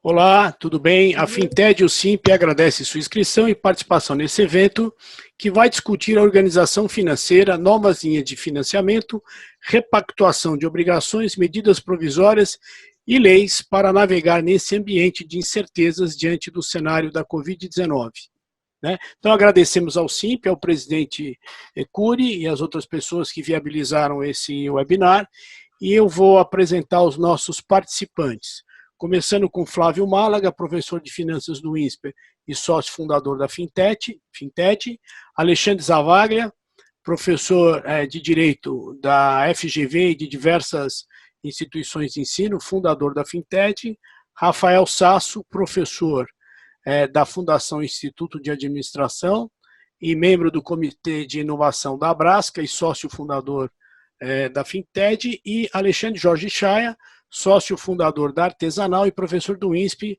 Olá, tudo bem? A Finted e o Simp agradece sua inscrição e participação nesse evento, que vai discutir a organização financeira, novas linhas de financiamento, repactuação de obrigações, medidas provisórias e leis para navegar nesse ambiente de incertezas diante do cenário da Covid-19. Então, agradecemos ao Simp, ao presidente Cury e às outras pessoas que viabilizaram esse webinar, e eu vou apresentar os nossos participantes. Começando com Flávio Málaga, professor de finanças do INSPER e sócio fundador da Fintech. Alexandre Zavaglia, professor de Direito da FGV e de diversas instituições de ensino, fundador da Fintech. Rafael Sasso, professor da Fundação Instituto de Administração e membro do Comitê de Inovação da Abrasca e sócio fundador da Fintech. E Alexandre Jorge Chaia, sócio fundador da Artesanal e professor do INSP,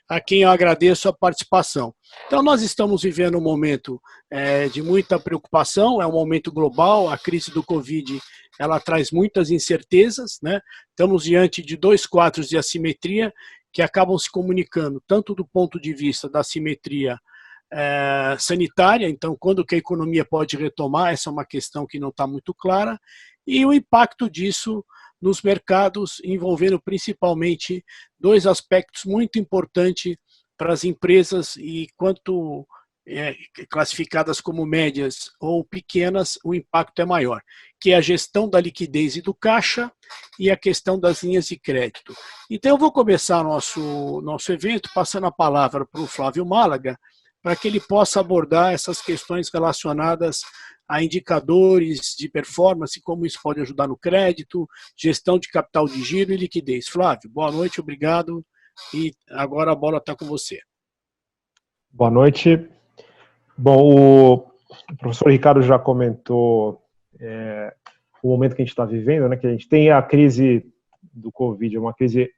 a quem eu agradeço a participação. Então, nós estamos vivendo um momento de muita preocupação, é um momento global, a crise do Covid, ela traz muitas incertezas, né? Estamos diante de dois quadros de assimetria que acabam se comunicando, tanto do ponto de vista da assimetria sanitária, então, quando que a economia pode retomar, essa é uma questão que não está muito clara, e o impacto disso nos mercados, envolvendo principalmente dois aspectos muito importantes para as empresas e quanto classificadas como médias ou pequenas, o impacto é maior, que é a gestão da liquidez e do caixa e a questão das linhas de crédito. Então eu vou começar nosso evento passando a palavra para o Flávio Málaga, para que ele possa abordar essas questões relacionadas a indicadores de performance, como isso pode ajudar no crédito, gestão de capital de giro e liquidez. Flávio, boa noite, obrigado, e agora a bola está com você. Boa noite. Bom, o professor Ricardo já comentou o momento que a gente está vivendo, né, que a gente tem a crise do Covid, uma crise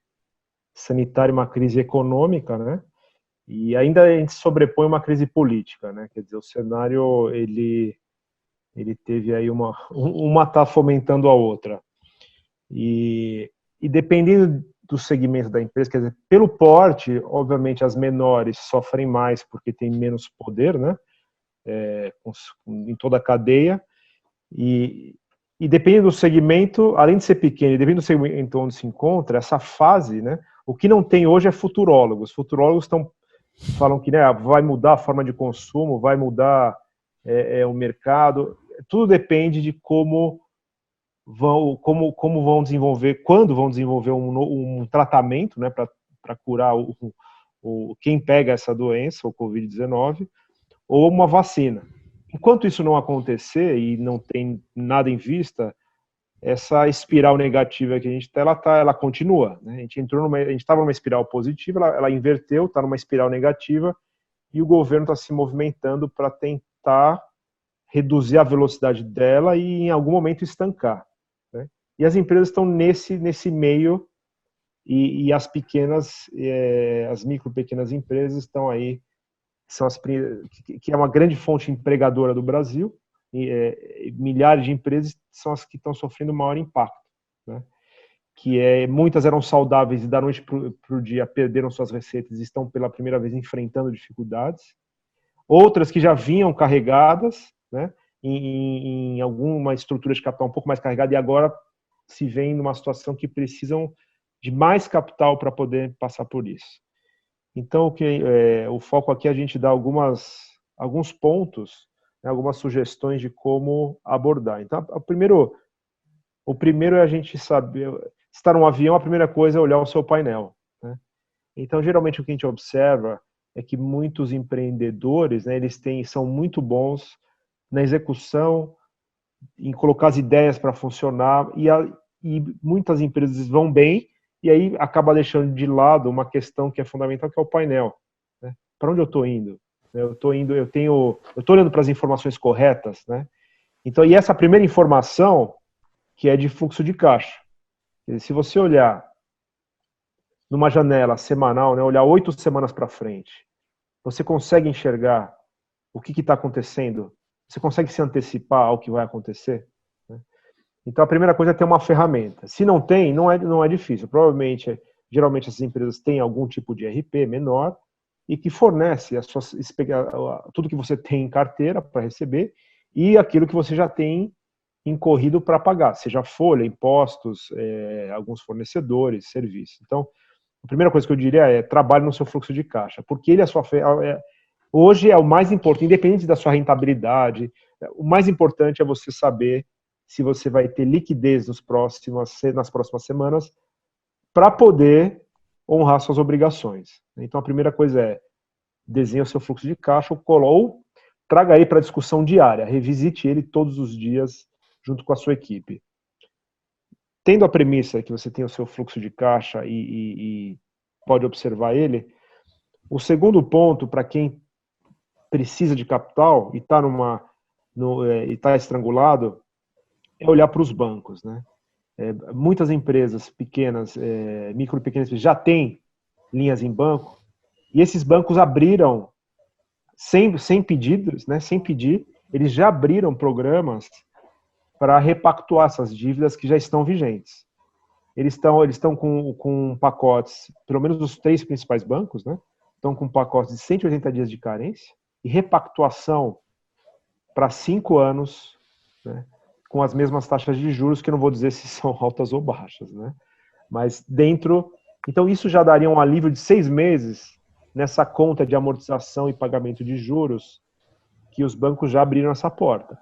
sanitária, uma crise econômica, né, e ainda a gente sobrepõe uma crise política, né, quer dizer, o cenário, ele teve aí uma está fomentando a outra. E dependendo do segmento da empresa, quer dizer, pelo porte, obviamente as menores sofrem mais porque tem menos poder, né, em toda a cadeia, e dependendo do segmento, além de ser pequeno, e dependendo do segmento onde se encontra, essa fase, né, o que não tem hoje é futurólogos. Futurólogos falam que, né, vai mudar a forma de consumo, vai mudar o mercado. Tudo depende de como vão desenvolver, quando vão desenvolver um tratamento, né, para curar quem pega essa doença, o Covid-19, ou uma vacina. Enquanto isso não acontecer e não tem nada em vista, essa espiral negativa que a gente ela continua, né? A gente estava numa espiral positiva, ela inverteu, está numa espiral negativa, e o governo está se movimentando para tentar reduzir a velocidade dela e em algum momento estancar, né? E as empresas estão nesse meio, e as pequenas, as micro pequenas empresas estão aí, que é uma grande fonte empregadora do Brasil, e milhares de empresas são as que estão sofrendo o maior impacto, né? Muitas eram saudáveis e da noite para o dia perderam suas receitas e estão pela primeira vez enfrentando dificuldades. Outras que já vinham carregadas, né, em alguma estrutura de capital um pouco mais carregada, e agora se veem numa situação que precisam de mais capital para poder passar por isso. Então, o foco aqui é a gente dar alguns pontos, né, algumas sugestões de como abordar. Então, o primeiro é a gente saber, se está num avião, a primeira coisa é olhar o seu painel, né? Então, geralmente, o que a gente observa é que muitos empreendedores, né, são muito bons na execução, em colocar as ideias para funcionar, e muitas empresas vão bem, e aí acaba deixando de lado uma questão que é fundamental, que é o painel, né? Para onde eu estou indo? Eu estou olhando para as informações corretas, né? Então, e essa primeira informação, que é de fluxo de caixa. Se você olhar numa janela semanal, né, olhar 8 semanas para frente, você consegue enxergar o que está acontecendo? Você consegue se antecipar ao que vai acontecer? Então, a primeira coisa é ter uma ferramenta. Se não tem, não é difícil. Provavelmente Geralmente essas empresas têm algum tipo de RP menor e que fornece tudo que você tem em carteira para receber e aquilo que você já tem incorrido para pagar, seja folha, impostos, alguns fornecedores, serviços. Então, a primeira coisa que eu diria é trabalhe no seu fluxo de caixa, porque ele hoje é o mais importante, independente da sua rentabilidade, o mais importante é você saber se você vai ter liquidez nas próximas semanas para poder honrar suas obrigações. Então, a primeira coisa é desenhe o seu fluxo de caixa ou traga ele para discussão diária, revisite ele todos os dias junto com a sua equipe. Tendo a premissa que você tem o seu fluxo de caixa e pode observar ele, o segundo ponto para quem precisa de capital e está estrangulado é olhar para os bancos, né? Muitas empresas pequenas, micro e pequenas, já têm linhas em banco e esses bancos abriram sem pedidos, né? Sem pedir, eles já abriram programas para repactuar essas dívidas que já estão vigentes. Eles estão com pacotes, pelo menos os 3 principais bancos, né? Estão com pacotes de 180 dias de carência e repactuação para 5 anos, né? Com as mesmas taxas de juros, que eu não vou dizer se são altas ou baixas, né? Mas então isso já daria um alívio de 6 meses nessa conta de amortização e pagamento de juros que os bancos já abriram essa porta.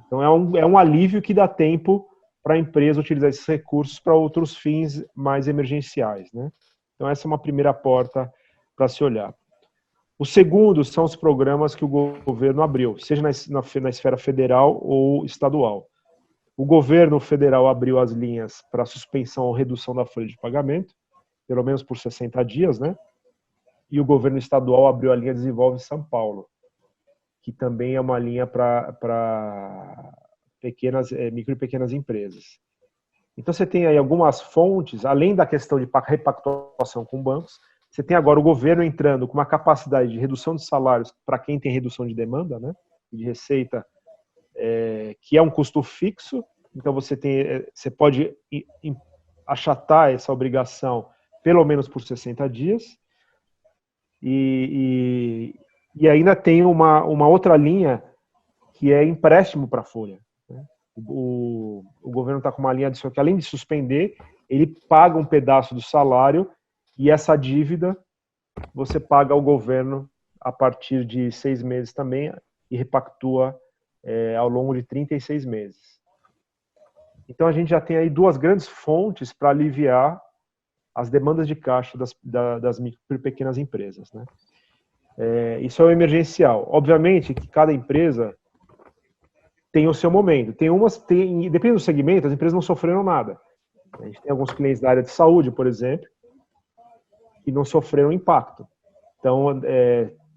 Então é um alívio que dá tempo para a empresa utilizar esses recursos para outros fins mais emergenciais, né? Então essa é uma primeira porta para se olhar. O segundo são os programas que o governo abriu, seja na esfera federal ou estadual. O governo federal abriu as linhas para suspensão ou redução da folha de pagamento, pelo menos por 60 dias, né? E o governo estadual abriu a linha Desenvolve São Paulo, que também é uma linha para micro e pequenas empresas. Então você tem aí algumas fontes, além da questão de repactuação com bancos, você tem agora o governo entrando com uma capacidade de redução de salários para quem tem redução de demanda, né? De receita, que é um custo fixo. Então você pode achatar essa obrigação pelo menos por 60 dias. E ainda tem uma outra linha que é empréstimo para a folha. Né? O governo está com uma linha que, além de suspender, ele paga um pedaço do salário e essa dívida você paga ao governo a partir de 6 meses também e repactua ao longo de 36 meses. Então a gente já tem aí 2 grandes fontes para aliviar as demandas de caixa das micro e pequenas empresas, né? Isso é o emergencial. Obviamente que cada empresa tem o seu momento. Depende do segmento, as empresas não sofreram nada. A gente tem alguns clientes da área de saúde, por exemplo, que não sofreram impacto. Então,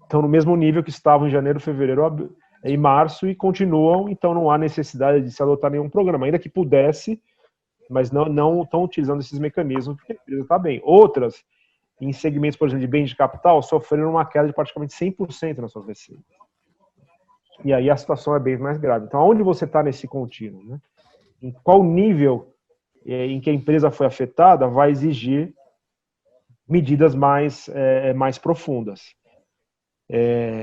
estão no mesmo nível que estavam em janeiro, fevereiro e março e continuam, então não há necessidade de se adotar nenhum programa, ainda que pudesse, mas não estão utilizando esses mecanismos porque a empresa está bem. Outras, em segmentos, por exemplo, de bens de capital, sofreram uma queda de praticamente 100% nas suas receitas. E aí a situação é bem mais grave. Então, onde você está nesse contínuo? Né? Em qual nível em que a empresa foi afetada vai exigir medidas mais profundas.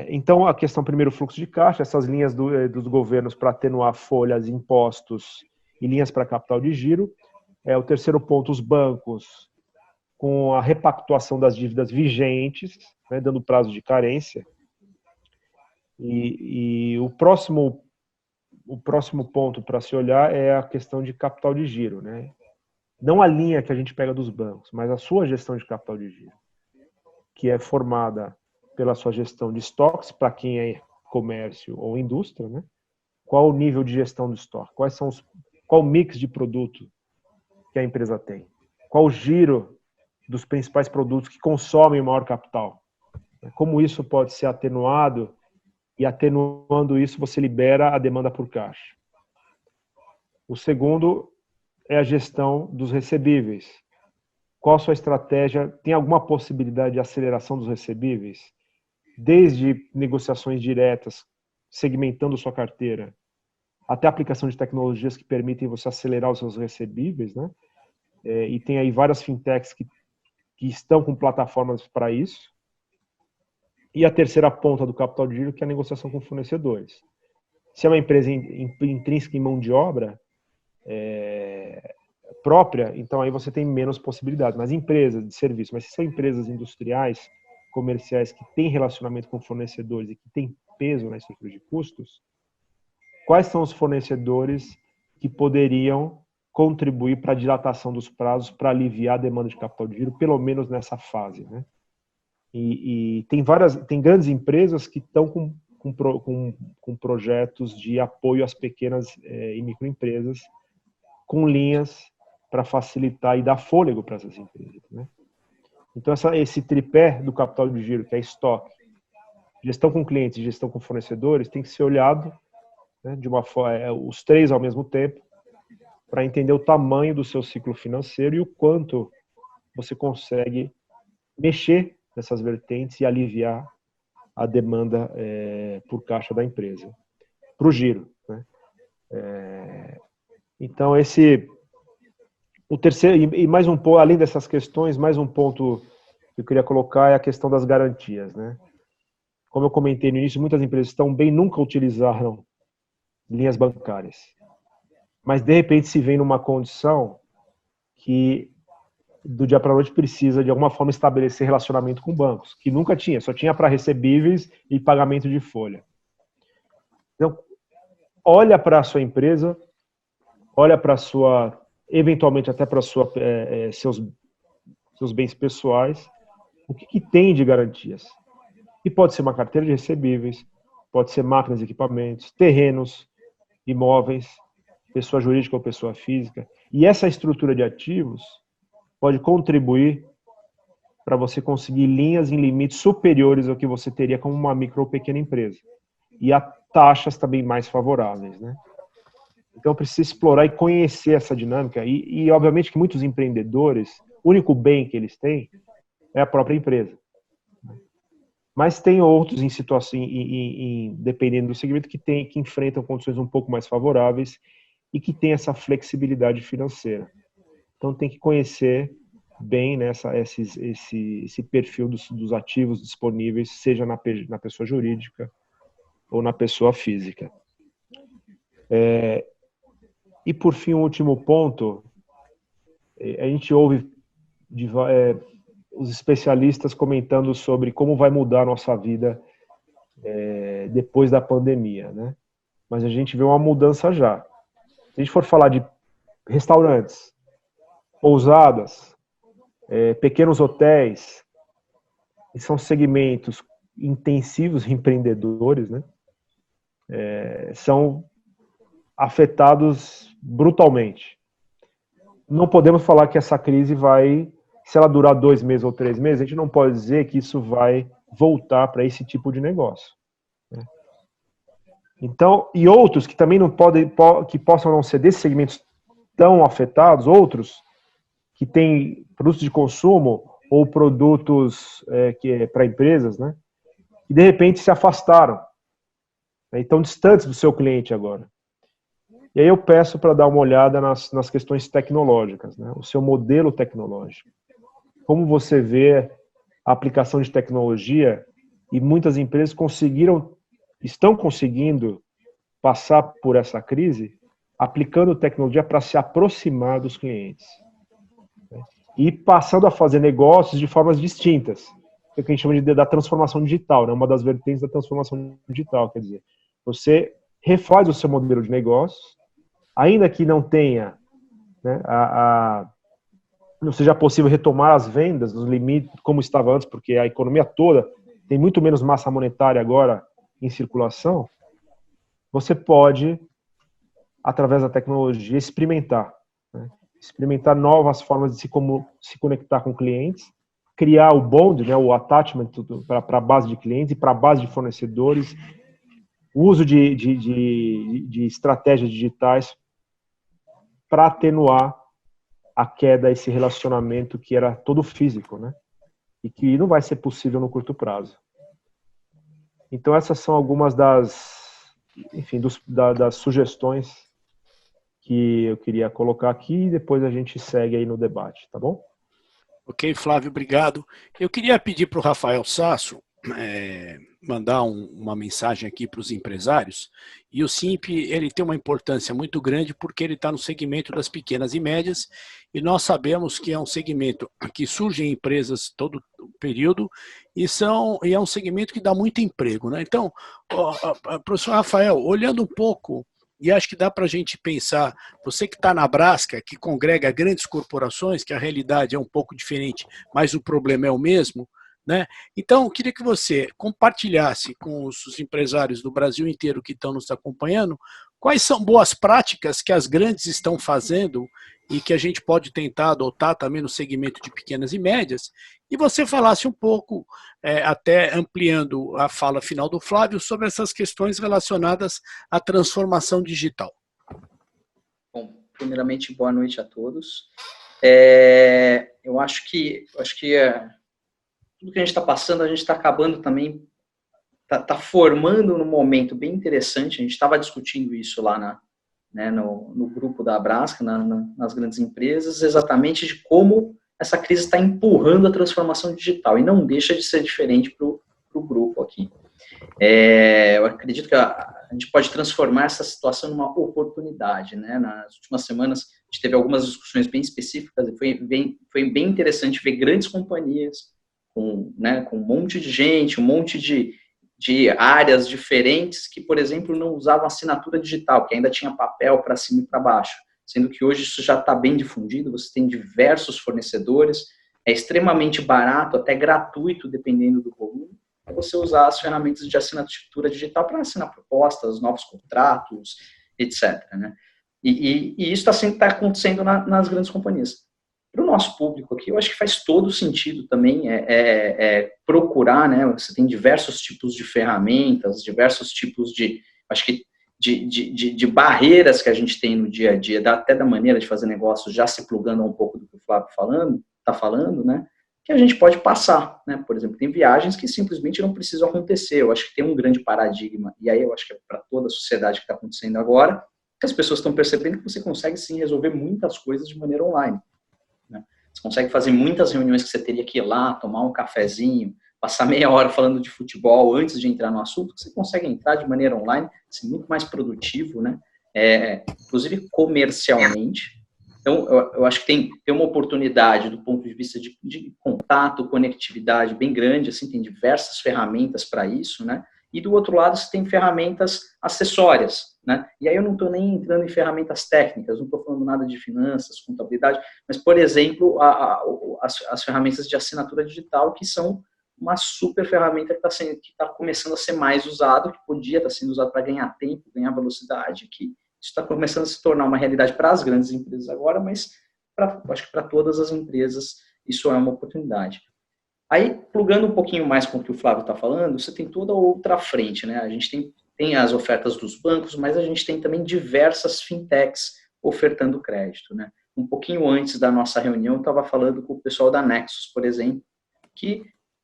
Então, a questão primeiro, fluxo de caixa, essas linhas dos governos para atenuar folhas, impostos e linhas para capital de giro. O terceiro ponto, os bancos, com a repactuação das dívidas vigentes, né, dando prazo de carência. E o próximo ponto para se olhar é a questão de capital de giro, né? Não a linha que a gente pega dos bancos, mas a sua gestão de capital de giro, que é formada pela sua gestão de estoques, para quem é comércio ou indústria, né? Qual o nível de gestão do estoque? Qual o mix de produto que a empresa tem? Qual o giro dos principais produtos que consomem maior capital? Como isso pode ser atenuado? E atenuando isso, você libera a demanda por caixa. O segundo é a gestão dos recebíveis. Qual a sua estratégia? Tem alguma possibilidade de aceleração dos recebíveis? Desde negociações diretas, segmentando sua carteira, até a aplicação de tecnologias que permitem você acelerar os seus recebíveis, né? E tem aí várias fintechs que que estão com plataformas para isso. E a terceira ponta do capital de giro, que é a negociação com fornecedores. Se é uma empresa intrínseca em mão de obra própria, então aí você tem menos possibilidades. Mas empresas de serviço, mas se são empresas industriais, comerciais, que têm relacionamento com fornecedores e que têm peso na estrutura de custos, quais são os fornecedores que poderiam contribuir para a dilatação dos prazos, para aliviar a demanda de capital de giro, pelo menos nessa fase, né? E tem grandes empresas que estão com projetos de apoio às pequenas e microempresas, com linhas para facilitar e dar fôlego para essas empresas, né? Então, esse tripé do capital de giro, que é estoque, gestão com clientes e gestão com fornecedores, tem que ser olhado, né, de uma forma, os três ao mesmo tempo, para entender o tamanho do seu ciclo financeiro e o quanto você consegue mexer nessas vertentes e aliviar a demanda por caixa da empresa, para o giro, né? Então, o terceiro, e mais um ponto, além dessas questões, mais um ponto que eu queria colocar é a questão das garantias, né? Como eu comentei no início, muitas empresas estão bem, nunca utilizaram linhas bancárias, mas de repente se vem numa condição que do dia para a noite precisa de alguma forma estabelecer relacionamento com bancos, que nunca tinha, só tinha para recebíveis e pagamento de folha. Então, olha para a sua empresa, olha para a sua, eventualmente até para seus bens pessoais, o que tem de garantias. E pode ser uma carteira de recebíveis, pode ser máquinas e equipamentos, terrenos, imóveis, pessoa jurídica ou pessoa física. E essa estrutura de ativos pode contribuir para você conseguir linhas em limites superiores ao que você teria como uma micro ou pequena empresa. E a taxas também mais favoráveis, né? Então, precisa explorar e conhecer essa dinâmica. E obviamente, que muitos empreendedores, o único bem que eles têm é a própria empresa. Mas tem outros, em situação, dependendo do segmento, que enfrentam condições um pouco mais favoráveis e que tem essa flexibilidade financeira. Então, tem que conhecer bem, né, esse perfil dos ativos disponíveis, seja na pessoa jurídica ou na pessoa física. E, por fim, o último ponto, a gente ouve os especialistas comentando sobre como vai mudar a nossa vida depois da pandemia, né? Mas a gente vê uma mudança já. Se a gente for falar de restaurantes, pousadas, pequenos hotéis, que são segmentos intensivos empreendedores, né? São afetados brutalmente. Não podemos falar que essa crise vai, se ela durar 2 meses ou 3 meses, a gente não pode dizer que isso vai voltar para esse tipo de negócio, né? Então, e outros que também não podem, que possam não ser desses segmentos tão afetados, outros que têm produtos de consumo ou produtos para empresas, né? E de repente se afastaram, né? Estão distantes do seu cliente agora. E aí eu peço para dar uma olhada nas questões tecnológicas, né? O seu modelo tecnológico. Como você vê a aplicação de tecnologia, e muitas empresas estão conseguindo passar por essa crise aplicando tecnologia para se aproximar dos clientes, né? E passando a fazer negócios de formas distintas, que é o que a gente chama da transformação digital, né? Uma das vertentes da transformação digital, quer dizer, você refaz o seu modelo de negócio, ainda que não tenha, né, não seja possível retomar as vendas nos limites como estava antes, porque a economia toda tem muito menos massa monetária agora em circulação, você pode, através da tecnologia, experimentar, né? Experimentar novas formas de se conectar com clientes, criar o bond, né, o attachment para a base de clientes e para a base de fornecedores, o uso de estratégias digitais para atenuar a queda, esse relacionamento que era todo físico, né? E que não vai ser possível no curto prazo. Então essas são algumas das sugestões que eu queria colocar aqui e depois a gente segue aí no debate, tá bom? Ok, Flávio, obrigado. Eu queria pedir para o Rafael Sasso mandar uma mensagem aqui para os empresários. E o Simp, ele tem uma importância muito grande porque ele está no segmento das pequenas e médias, e nós sabemos que é um segmento que surge em empresas todo o período e é um segmento que dá muito emprego, né? Então, professor Rafael, olhando um pouco, e acho que dá para a gente pensar, você que está na Brasca, que congrega grandes corporações, que a realidade é um pouco diferente, mas o problema é o mesmo, né? Então, eu queria que você compartilhasse com os empresários do Brasil inteiro que estão nos acompanhando quais são boas práticas que as grandes estão fazendo e que a gente pode tentar adotar também no segmento de pequenas e médias, e você falasse um pouco, até ampliando a fala final do Flávio, sobre essas questões relacionadas à transformação digital. Bom, primeiramente, boa noite a todos. Eu acho que tudo que a gente está passando, a gente está acabando também, está formando num momento bem interessante. A gente estava discutindo isso lá no grupo da Brasca, nas grandes empresas, exatamente de como essa crise está empurrando a transformação digital, e não deixa de ser diferente para o grupo aqui. Eu acredito que a gente pode transformar essa situação numa oportunidade, né? Nas últimas semanas, a gente teve algumas discussões bem específicas, e foi bem interessante ver grandes companhias com um monte de gente, um monte de áreas diferentes que, por exemplo, não usavam assinatura digital, que ainda tinha papel para cima e para baixo, sendo que hoje isso já está bem difundido, você tem diversos fornecedores, é extremamente barato, até gratuito, dependendo do volume, é você usar as ferramentas de assinatura digital para assinar propostas, novos contratos, etc. Né? E isso está acontecendo nas grandes companhias. Para o nosso público aqui, eu acho que faz todo sentido também procurar, né? Você tem diversos tipos de ferramentas, diversos tipos de barreiras que a gente tem no dia a dia, até da maneira de fazer negócios, já se plugando um pouco do que o Flávio está falando, né? Que a gente pode passar, né? Por exemplo, tem viagens que simplesmente não precisam acontecer. Eu acho que tem um grande paradigma, e aí eu acho que é para toda a sociedade que está acontecendo agora, que as pessoas estão percebendo que você consegue sim resolver muitas coisas de maneira online. Você consegue fazer muitas reuniões que você teria que ir lá, tomar um cafezinho, passar meia hora falando de futebol antes de entrar no assunto, que você consegue entrar de maneira online, ser muito mais produtivo, né? Inclusive comercialmente. Então, eu acho que tem uma oportunidade do ponto de vista de contato, conectividade bem grande, assim, tem diversas ferramentas para isso, né? E do outro lado, você tem ferramentas acessórias, né? E aí eu não estou nem entrando em ferramentas técnicas, não estou falando nada de finanças, contabilidade, mas, por exemplo, as ferramentas de assinatura digital, que são uma super ferramenta que está começando a ser mais usado, que podia estar sendo usado para ganhar tempo, ganhar velocidade, que isso está começando a se tornar uma realidade para as grandes empresas agora, mas acho que para todas as empresas isso é uma oportunidade. Aí, plugando um pouquinho mais com o que o Flávio está falando, você tem toda outra frente, né? A gente tem as ofertas dos bancos, mas a gente tem também diversas fintechs ofertando crédito, né? Um pouquinho antes da nossa reunião, eu estava falando com o pessoal da Nexus, por exemplo, que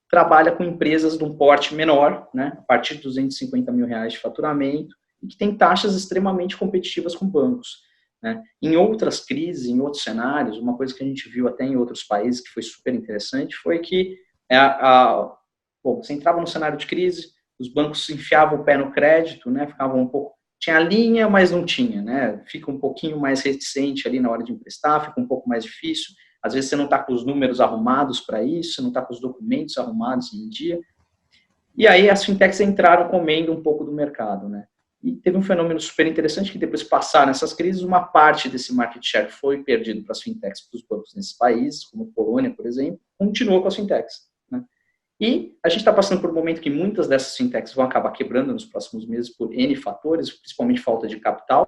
trabalha com empresas de um porte menor, né? A partir de R$250 mil de faturamento, e que tem taxas extremamente competitivas com bancos. Né? Em outras crises, em outros cenários, uma coisa que a gente viu até em outros países que foi super interessante foi que você entrava no cenário de crise, os bancos enfiavam o pé no crédito, né? Ficavam um pouco, tinha linha, mas não tinha, né? Fica um pouquinho mais reticente ali na hora de emprestar, fica um pouco mais difícil. Às vezes você não está com os números arrumados para isso, você não está com os documentos arrumados em dia. E aí as fintechs entraram comendo um pouco do mercado, né? E teve um fenômeno super interessante que depois de passar nessas crises, uma parte desse market share foi perdido para as fintechs, para os bancos nesses países, como a Polônia, por exemplo, continuou com as fintechs. Né? E a gente está passando por um momento que muitas dessas fintechs vão acabar quebrando nos próximos meses por N fatores, principalmente falta de capital,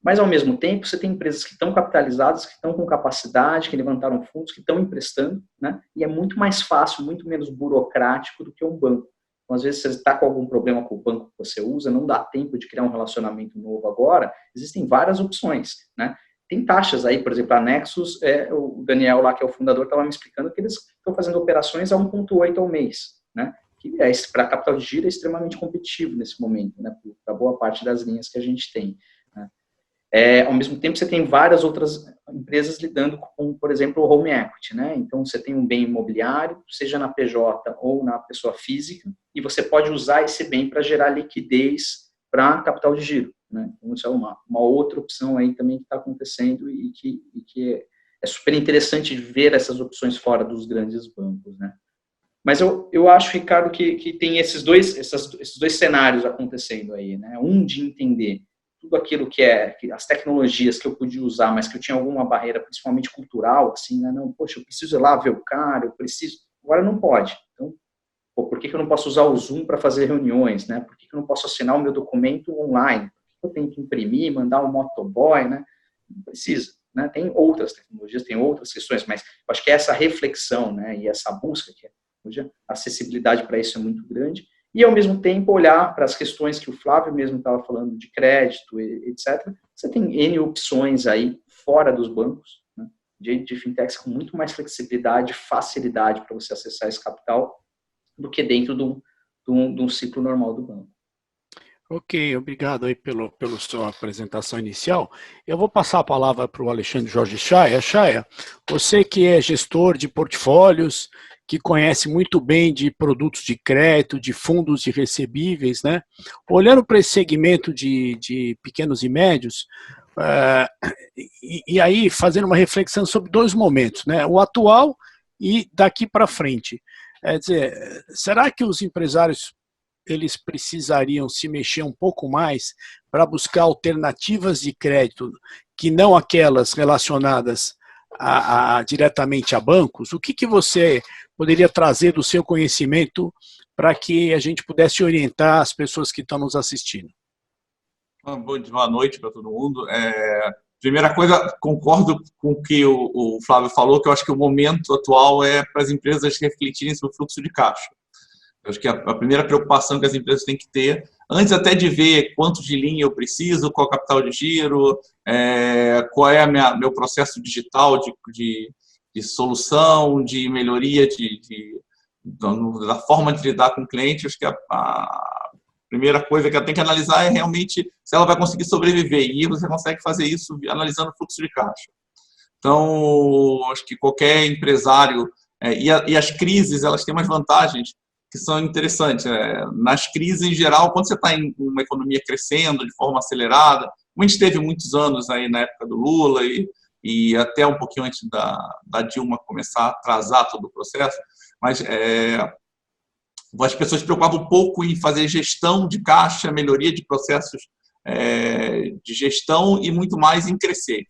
mas ao mesmo tempo você tem empresas que estão capitalizadas, que estão com capacidade, que levantaram fundos, que estão emprestando, né? E é muito mais fácil, muito menos burocrático do que um banco. Então, às vezes, você está com algum problema com o banco que você usa, não dá tempo de criar um relacionamento novo agora, existem várias opções, né? Tem taxas aí, por exemplo, a Nexus, o Daniel lá, que é o fundador, estava me explicando que eles estão fazendo operações a 1,8 ao mês, né? Que para capital de giro é extremamente competitivo nesse momento, né? Para boa parte das linhas que a gente tem. Né? Ao mesmo tempo, você tem várias outras empresas lidando com, por exemplo, o home equity, né? Então, você tem um bem imobiliário, seja na PJ ou na pessoa física, e você pode usar esse bem para gerar liquidez para capital de giro, né? Então, isso é uma outra opção aí também que está acontecendo e que é super interessante ver essas opções fora dos grandes bancos, né? Mas eu acho, Ricardo, que tem esses dois cenários acontecendo aí, né? Um de entender tudo aquilo que as tecnologias que eu podia usar, mas que eu tinha alguma barreira, principalmente cultural, assim, né? Não, poxa, eu preciso ir lá ver o cara, eu preciso... Agora não pode. Então, por que eu não posso usar o Zoom para fazer reuniões, né? Por que eu não posso assinar o meu documento online? Por que eu tenho que imprimir, mandar um motoboy, né? Não precisa, né? Tem outras tecnologias, tem outras questões, mas eu acho que essa reflexão, né? E essa busca que a acessibilidade para isso é muito grande, e ao mesmo tempo olhar para as questões que o Flávio mesmo estava falando de crédito, etc. Você tem N opções aí fora dos bancos, né, de fintechs com muito mais flexibilidade, facilidade para você acessar esse capital do que dentro de um ciclo normal do banco. Ok, obrigado aí pela sua apresentação inicial. Eu vou passar a palavra para o Alexandre Jorge Chaia. Chaia, você que é gestor de portfólios, que conhece muito bem de produtos de crédito, de fundos de recebíveis, né? Olhando para esse segmento de pequenos e médios, e aí fazendo uma reflexão sobre dois momentos, né? O atual e daqui para frente. Quer dizer, será que os empresários eles precisariam se mexer um pouco mais para buscar alternativas de crédito que não aquelas relacionadas diretamente a bancos? O que você poderia trazer do seu conhecimento para que a gente pudesse orientar as pessoas que estão nos assistindo? Boa noite para todo mundo. Primeira coisa, concordo com o que o Flávio falou, que eu acho que o momento atual é para as empresas refletirem sobre o fluxo de caixa. Eu acho que a primeira preocupação que as empresas têm que ter, antes até de ver quanto de linha eu preciso, qual é o capital de giro, qual é meu processo digital de solução, de melhoria da forma de lidar com o cliente, acho que a primeira coisa que ela tem que analisar é realmente se ela vai conseguir sobreviver. E você consegue fazer isso analisando o fluxo de caixa. Então, acho que qualquer empresário... E as crises, elas têm umas vantagens que são interessantes. Nas crises, em geral, quando você está em uma economia crescendo de forma acelerada, como a gente teve muitos anos aí na época do Lula e até um pouquinho antes da Dilma começar a atrasar todo o processo, mas as pessoas se preocupavam um pouco em fazer gestão de caixa, melhoria de processos de gestão e muito mais em crescer,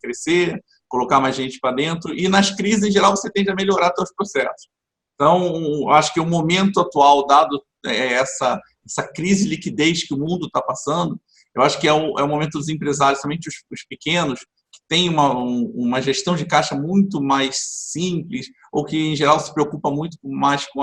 colocar mais gente para dentro. E nas crises, em geral, você tende a melhorar seus processos. Então, acho que o momento atual, dado essa crise de liquidez que o mundo está passando, eu acho que é o momento dos empresários, somente os pequenos, que têm uma gestão de caixa muito mais simples, ou que, em geral, se preocupa muito mais com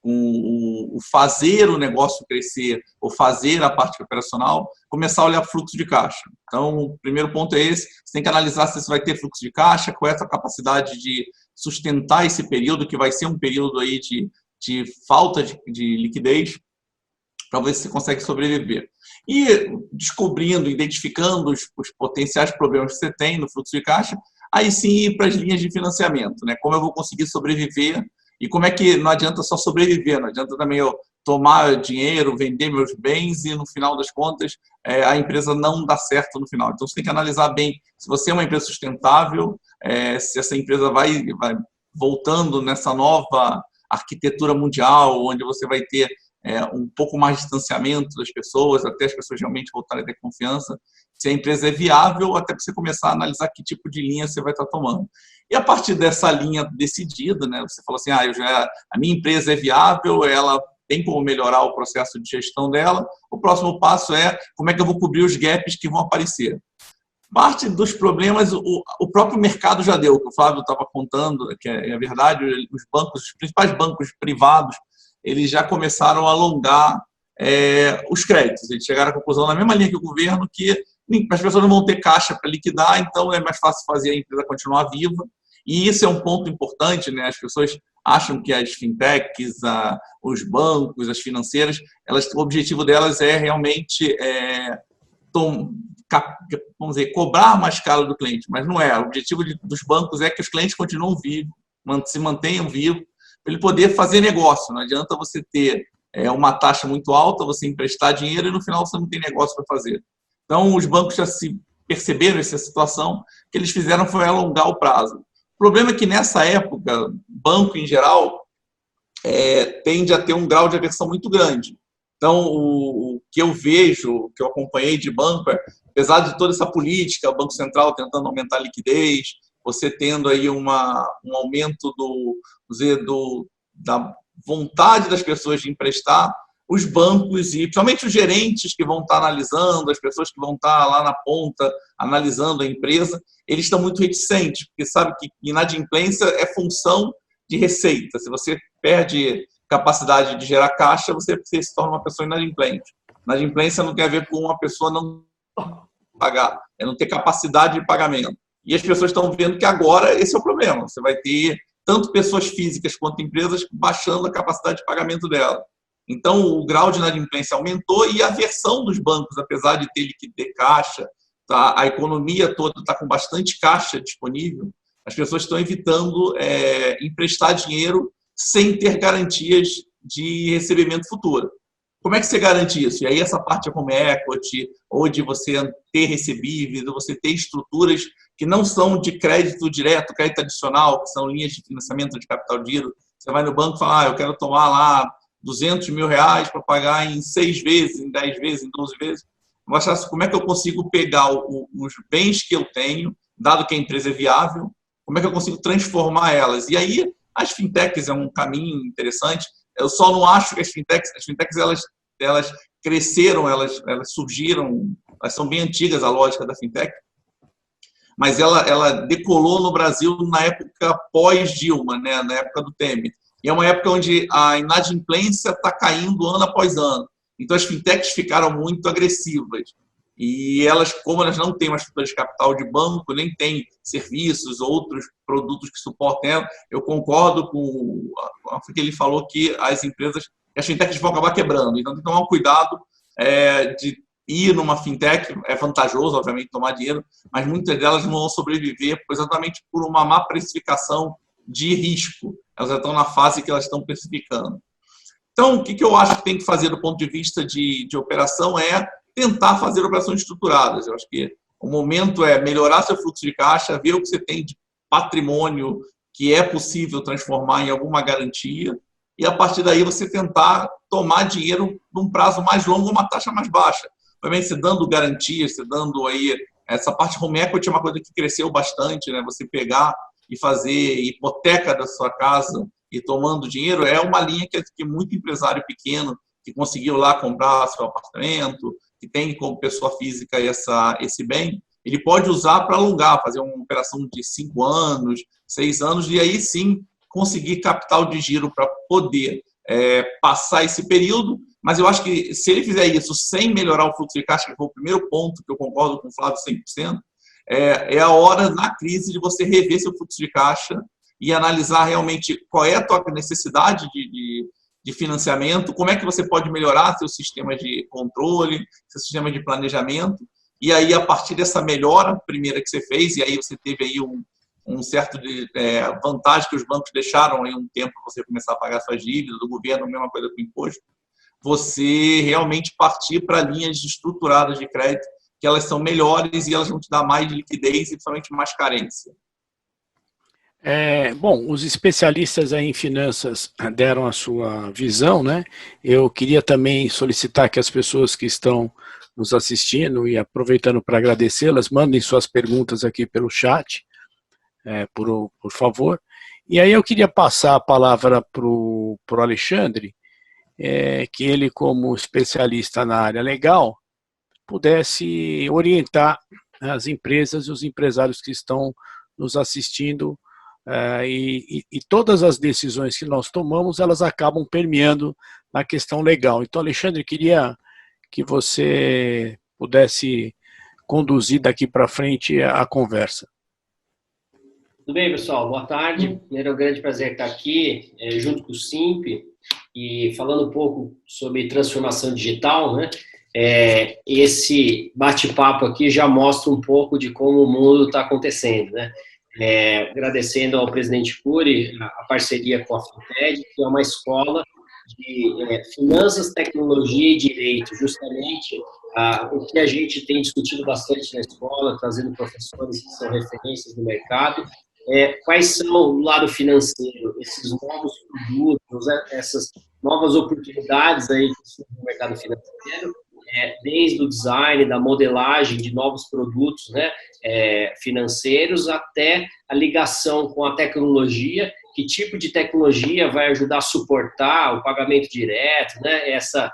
o fazer o negócio crescer, ou fazer a parte operacional, começar a olhar fluxo de caixa. Então, o primeiro ponto é esse, você tem que analisar se você vai ter fluxo de caixa, qual é a sua capacidade de sustentar esse período, que vai ser um período aí de falta de liquidez, para ver se você consegue sobreviver. E descobrindo, identificando os potenciais problemas que você tem no fluxo de caixa, aí sim ir para as linhas de financiamento, né? Como eu vou conseguir sobreviver e como é que não adianta só sobreviver, não adianta também eu tomar dinheiro, vender meus bens e no final das contas a empresa não dá certo no final. Então você tem que analisar bem se você é uma empresa sustentável, se essa empresa vai voltando nessa nova arquitetura mundial, onde você vai ter um pouco mais de distanciamento das pessoas, até as pessoas realmente voltarem a ter confiança, se a empresa é viável, até para você começar a analisar que tipo de linha você vai estar tomando. E a partir dessa linha decidida, né, você fala assim, a minha empresa é viável, ela tem como melhorar o processo de gestão dela, o próximo passo é como é que eu vou cobrir os gaps que vão aparecer. Parte dos problemas, o próprio mercado já deu, que o Flávio estava contando, que é verdade, os principais bancos privados, eles já começaram a alongar os créditos. Eles chegaram à conclusão, na mesma linha que o governo, que as pessoas não vão ter caixa para liquidar, então é mais fácil fazer a empresa continuar viva. E isso é um ponto importante, né? As pessoas acham que as fintechs, os bancos, as financeiras, o objetivo delas é realmente vamos dizer, cobrar mais caro do cliente, mas não é. O objetivo dos bancos é que os clientes continuem vivos, se mantenham vivos, para ele poder fazer negócio. Não adianta você ter uma taxa muito alta, você emprestar dinheiro e no final você não tem negócio para fazer. Então, os bancos já se perceberam essa situação, o que eles fizeram foi alongar o prazo. O problema é que nessa época, banco em geral tende a ter um grau de aversão muito grande. Então, o que eu vejo, o que eu acompanhei de banco apesar de toda essa política, o Banco Central tentando aumentar a liquidez, você tendo aí um aumento da vontade das pessoas de emprestar, os bancos e principalmente os gerentes que vão estar analisando, as pessoas que vão estar lá na ponta analisando a empresa, eles estão muito reticentes, porque sabe que inadimplência é função de receita. Se você perde capacidade de gerar caixa, você se torna uma pessoa inadimplente. Inadimplência não tem a ver com uma pessoa não pagar, é não ter capacidade de pagamento. E as pessoas estão vendo que agora esse é o problema. Você vai ter tanto pessoas físicas quanto empresas baixando a capacidade de pagamento dela. Então, o grau de inadimplência aumentou e a aversão dos bancos, apesar de ter liquidez caixa, a economia toda está com bastante caixa disponível, as pessoas estão evitando emprestar dinheiro sem ter garantias de recebimento futuro. Como é que você garante isso? E aí essa parte de home equity, ou de você ter recebíveis, ou você ter estruturas que não são de crédito direto, crédito adicional, que são linhas de financiamento de capital de giro. Você vai no banco e fala, eu quero tomar lá R$200 mil para pagar em 6 vezes, em 10 vezes, em 12 vezes. Vou achar como é que eu consigo pegar os bens que eu tenho, dado que a empresa é viável, como é que eu consigo transformar elas? E aí as fintechs é um caminho interessante. Eu só não acho que as fintechs elas cresceram, elas surgiram, elas são bem antigas a lógica da fintech, mas ela decolou no Brasil na época pós-Dilma, né, na época do Temer. E é uma época onde a inadimplência está caindo ano após ano. Então, as fintechs ficaram muito agressivas. E elas, como elas não têm uma estrutura de capital de banco, nem têm serviços, outros produtos que suportem ela, eu concordo com o que ele falou que as fintechs vão acabar quebrando. Então, tem que tomar um cuidado de ir numa fintech. É vantajoso, obviamente, tomar dinheiro, mas muitas delas não vão sobreviver exatamente por uma má precificação de risco. Elas já estão na fase que elas estão precificando. Então, o que eu acho que tem que fazer do ponto de vista de operação é tentar fazer operações estruturadas. Eu acho que o momento é melhorar seu fluxo de caixa, ver o que você tem de patrimônio que é possível transformar em alguma garantia e, a partir daí, você tentar tomar dinheiro num prazo mais longo, uma taxa mais baixa. Também você dando garantias, você dando aí... Essa parte home equity é uma coisa que cresceu bastante, né? Você pegar e fazer hipoteca da sua casa e tomando dinheiro é uma linha que muito empresário pequeno que conseguiu lá comprar seu apartamento, que tem como pessoa física esse bem, ele pode usar para alongar, fazer uma operação de 5 anos, 6 anos, e aí sim conseguir capital de giro para poder passar esse período. Mas eu acho que se ele fizer isso sem melhorar o fluxo de caixa, que foi o primeiro ponto que eu concordo com o Flávio 100%, é a hora na crise de você rever seu fluxo de caixa e analisar realmente qual é a tua necessidade de financiamento, como é que você pode melhorar seu sistema de controle, seu sistema de planejamento, e aí, a partir dessa melhora primeira que você fez, e aí você teve aí um certo vantagem que os bancos deixaram aí um tempo para você começar a pagar suas dívidas, do governo, a mesma coisa com o imposto, você realmente partir para linhas estruturadas de crédito, que elas são melhores e elas vão te dar mais liquidez e principalmente mais carência. Bom, os especialistas aí em finanças deram a sua visão, né? Eu queria também solicitar que as pessoas que estão nos assistindo e aproveitando para agradecê-las, mandem suas perguntas aqui pelo chat, por favor. E aí eu queria passar a palavra para o Alexandre, que ele, como especialista na área legal, pudesse orientar as empresas e os empresários que estão nos assistindo. E todas as decisões que nós tomamos, elas acabam permeando na questão legal. Então, Alexandre, queria que você pudesse conduzir daqui para frente a conversa. Tudo bem, pessoal? Boa tarde. Primeiro, é um grande prazer estar aqui, junto com o Simp, e falando um pouco sobre transformação digital, né? esse bate-papo aqui já mostra um pouco de como o mundo está acontecendo, né? Agradecendo ao presidente Cury a parceria com a FinTech, que é uma escola de finanças, tecnologia e direito, justamente o que a gente tem discutido bastante na escola, trazendo professores que são referências no mercado, quais são, do lado financeiro, esses novos produtos, essas novas oportunidades aí que surgem no mercado financeiro, desde o design, da modelagem de novos produtos, né, financeiros, até a ligação com a tecnologia, que tipo de tecnologia vai ajudar a suportar o pagamento direto, né, essa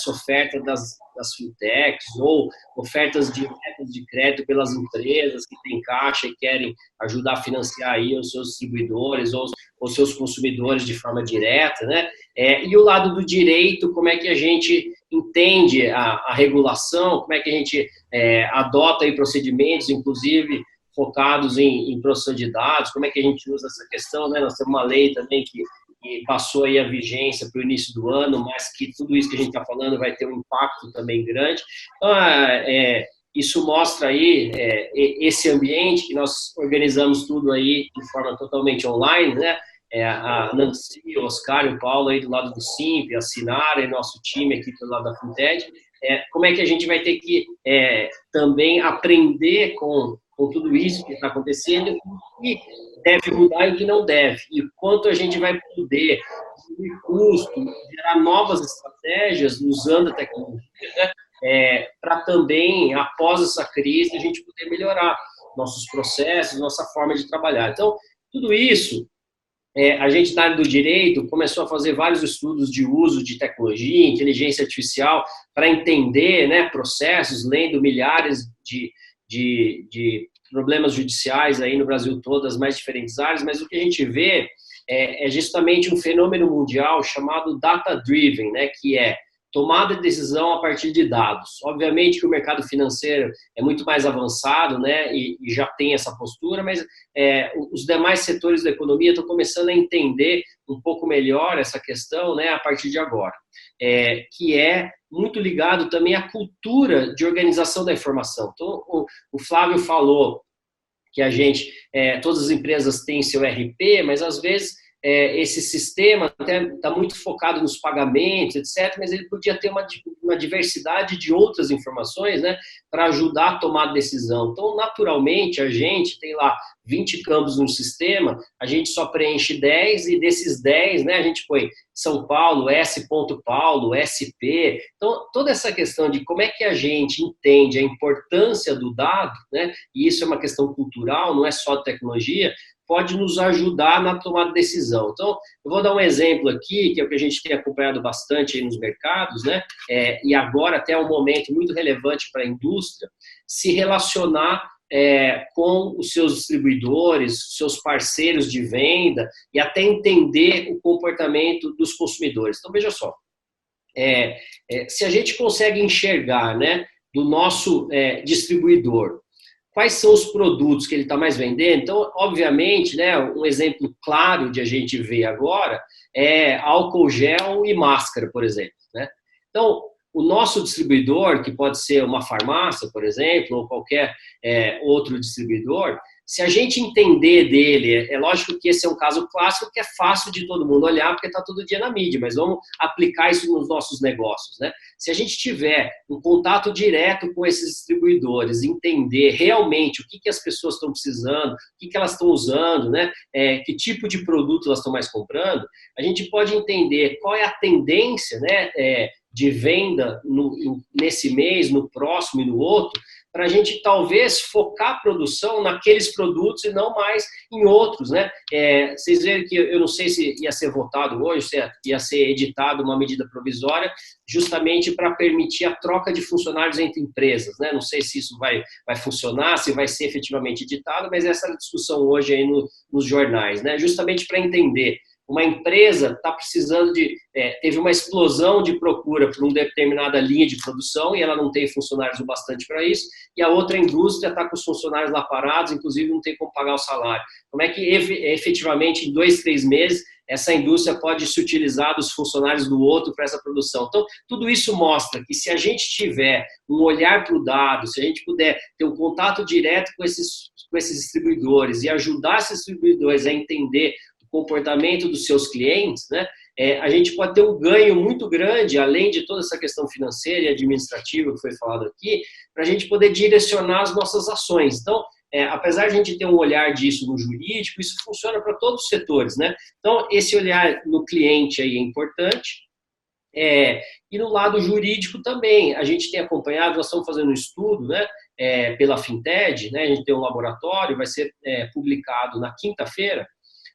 oferta das fintechs, ou ofertas diretas de crédito pelas empresas que têm caixa e querem ajudar a financiar aí os seus distribuidores ou os seus consumidores de forma direta, né? E o lado do direito, como é que a gente entende a regulação, como é que a gente adota aí procedimentos, inclusive focados em proteção de dados, como é que a gente usa essa questão, né? Nós temos uma lei também que passou aí a vigência para o início do ano, mas que tudo isso que a gente está falando vai ter um impacto também grande. Então, isso mostra aí esse ambiente que nós organizamos tudo aí de forma totalmente online, né? A Nancy, o Oscar e o Paulo aí do lado do Simp, a Sinara e nosso time aqui do lado da FinTech. Como é que a gente vai ter que também aprender com tudo isso que está acontecendo, o que deve mudar e o que não deve, e quanto a gente vai poder, diminuir custo, gerar novas estratégias usando a tecnologia, né, para também, após essa crise, a gente poder melhorar nossos processos, nossa forma de trabalhar. Então, tudo isso, a gente, na área do direito, começou a fazer vários estudos de uso de tecnologia, inteligência artificial, para entender, né, processos, lendo milhares de problemas judiciais aí no Brasil todo, das mais diferentes áreas, mas o que a gente vê é justamente um fenômeno mundial chamado data-driven, né, que é tomada de decisão a partir de dados. Obviamente que o mercado financeiro é muito mais avançado, né, e já tem essa postura, mas os demais setores da economia estão começando a entender um pouco melhor essa questão, né, a partir de agora, que é muito ligado também à cultura de organização da informação. Então, o Flávio falou que todas as empresas têm seu RP, mas às vezes esse sistema até está muito focado nos pagamentos, etc., mas ele podia ter uma diversidade de outras informações, né, para ajudar a tomar decisão. Então, naturalmente, a gente tem lá 20 campos no sistema, a gente só preenche 10, e desses 10, né, a gente põe São Paulo, S. Paulo, SP. Então, toda essa questão de como é que a gente entende a importância do dado, né, e isso é uma questão cultural, não é só tecnologia, pode nos ajudar na tomada de decisão. Então, eu vou dar um exemplo aqui, que é o que a gente tem acompanhado bastante aí nos mercados, né? E agora até é um momento muito relevante para a indústria, se relacionar com os seus distribuidores, seus parceiros de venda, e até entender o comportamento dos consumidores. Então, veja só, se a gente consegue enxergar, né, do nosso distribuidor, quais são os produtos que ele está mais vendendo? Então, obviamente, né, um exemplo claro de a gente ver agora é álcool gel e máscara, por exemplo, né? Então, o nosso distribuidor, que pode ser uma farmácia, por exemplo, ou qualquer outro distribuidor, se a gente entender dele, é lógico que esse é um caso clássico que é fácil de todo mundo olhar, porque está todo dia na mídia, mas vamos aplicar isso nos nossos negócios, né? Se a gente tiver um contato direto com esses distribuidores, entender realmente o que as pessoas estão precisando, o que elas estão usando, né? Que tipo de produto elas estão mais comprando, a gente pode entender qual é a tendência, né, de venda nesse mês, no próximo e no outro, para a gente talvez focar a produção naqueles produtos e não mais em outros, né? Vocês verem que eu não sei se ia ser votado hoje, se ia ser editado uma medida provisória justamente para permitir a troca de funcionários entre empresas, né? Não sei se isso vai funcionar, se vai ser efetivamente editado, mas essa é a discussão hoje aí nos jornais, né? Justamente para entender. Uma empresa está precisando teve uma explosão de procura por uma determinada linha de produção e ela não tem funcionários o bastante para isso, e a outra indústria está com os funcionários lá parados, inclusive não tem como pagar o salário. Como é que efetivamente em 2, 3 meses essa indústria pode se utilizar dos funcionários do outro para essa produção. Então, tudo isso mostra que se a gente tiver um olhar para o dado, se a gente puder ter um contato direto com esses distribuidores e ajudar esses distribuidores a entender o comportamento dos seus clientes, né, a gente pode ter um ganho muito grande, além de toda essa questão financeira e administrativa que foi falado aqui, para a gente poder direcionar as nossas ações. Então, apesar de a gente ter um olhar disso no jurídico, isso funciona para todos os setores, né? Então, esse olhar no cliente aí é importante. E no lado jurídico também, a gente tem acompanhado, nós estamos fazendo um estudo, né, pela Finted, né, a gente tem um laboratório, vai ser publicado na quinta-feira,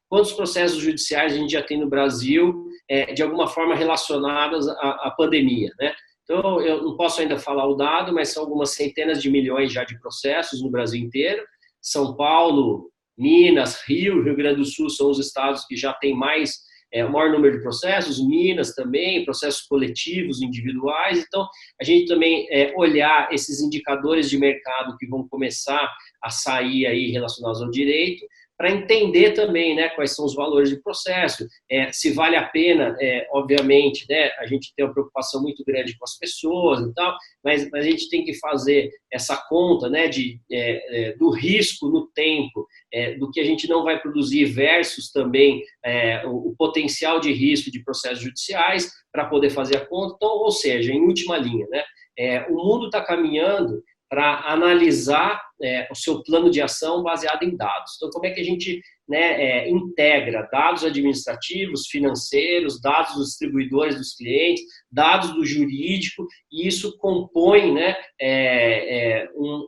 quantos processos judiciais a gente já tem no Brasil, de alguma forma relacionados à pandemia, né? Então, eu não posso ainda falar o dado, mas são algumas centenas de milhões já de processos no Brasil inteiro. São Paulo, Minas, Rio Grande do Sul são os estados que já têm o maior número de processos, Minas também, processos coletivos, individuais. Então, a gente também olhar esses indicadores de mercado que vão começar a sair aí relacionados ao direito, para entender também, né, quais são os valores de processo, se vale a pena, obviamente, né, a gente tem uma preocupação muito grande com as pessoas e tal, mas a gente tem que fazer essa conta, né, do risco no tempo, do que a gente não vai produzir versus também o potencial de risco de processos judiciais para poder fazer a conta. Então, ou seja, em última linha, né, o mundo está caminhando para analisar o seu plano de ação baseado em dados. Então, como é que a gente, né, integra dados administrativos, financeiros, dados dos distribuidores dos clientes, dados do jurídico, e isso compõe, né,